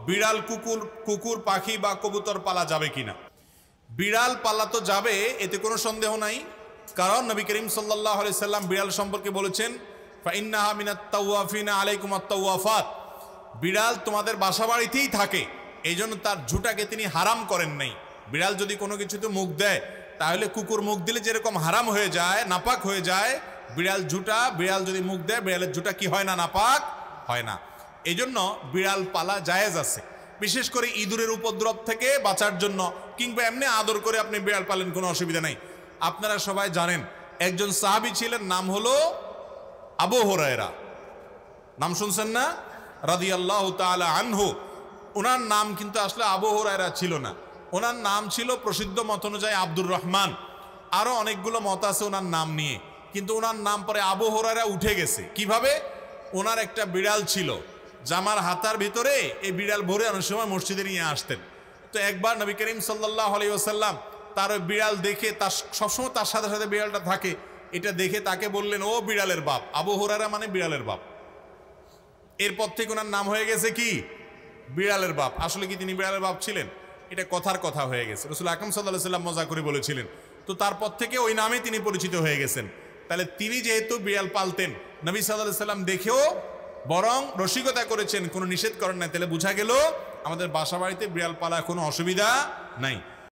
বিড়াল কুকুর কুকুর পাখি বা কবুতর পালা যাবে কিনা। বিড়াল পালা তো যাবে, এতে কোনো সন্দেহ নাই, কারণ নবী করিম সাল্লাল্লাহু আলাইহি সাল্লাম বিড়াল সম্পর্কে বলেছেন ফাইন্নাহা মিনাত তাওয়াফিনা আলাইকুম আত-তাওয়াফাত, বিড়াল তোমাদের বাসা বাড়িতেই থাকে, এই জন্য তার ঝুঁটাকে তিনি হারাম করেন নাই। বিড়াল যদি কোনো কিছুতে মুখ দেয় তাহলে কুকুর মুখ দিলে যেরকম হারাম হয়ে যায়, নাপাক হয়ে যায়, বিড়াল যদি মুখ দেয় বিড়ালের ঝুঁটা কি হয় না, নাপাক হয় না। এই জন্য বিড়াল পালা জায়েজ আছে, বিশেষ করে ইঁদুরের উপদ্রব থেকে বাঁচার জন্য, কিংবা এমনি আদর করে আপনি বিড়াল পালেন, কোনো অসুবিধা নেই। আপনারা সবাই জানেন একজন সাহাবী ছিলেন, নাম হলো আবু হুরায়রা, নাম শুনছেন না, রাদিয়াল্লাহু তাআলা আনহু। ওনার নাম কিন্তু আসলে আবু হুরায়রা ছিল না, ওনার নাম ছিল প্রসিদ্ধ মত অনুযায়ী আব্দুর রহমান। আরো অনেকগুলো মত আছে ওনার নাম নিয়ে, কিন্তু ওনার নাম পরে আবু হুরায়রা উঠে গেছে। কিভাবে? ওনার একটা বিড়াল ছিল, জামার হাতার ভিতরে এই বিড়াল ভরে অনেক সময় মসজিদে নিয়ে আসতেন। তো একবার নবী করিম সাল্লাল্লাহু আলাইহি ওয়াসাল্লাম তার ওই বিড়াল দেখে, তার সবসময় তার সাথে সাথে বিড়ালটা থাকে, এটা দেখে তাকে বললেন, ও বিড়ালের বাপ। আবু হুরায়রা মানে বিড়ালের বাপ। এরপর থেকে ওনার নাম হয়ে গেছে কি? বিড়ালের বাপ। আসলে কি তিনি বিড়ালের বাপ ছিলেন? এটা কথার কথা হয়ে গেছে, রাসূল আকরাম সাল্লাল্লাহু আলাইহি ওয়াসাল্লাম মজা করে বলেছিলেন। তো তারপর থেকে ওই নামে তিনি পরিচিত হয়ে গেছেন। তাহলে তিনি যেহেতু বিড়াল পালতেন, নবী সাল্লাল্লাহু আলাইহি ওয়াসাল্লাম দেখেও বরং রসিকতা করেছেন, কোনো নিষেধ করেন না। তাহলে বোঝা গেল আমাদের বাসা বাড়িতে বিড়াল পালা কোনো অসুবিধা নাই।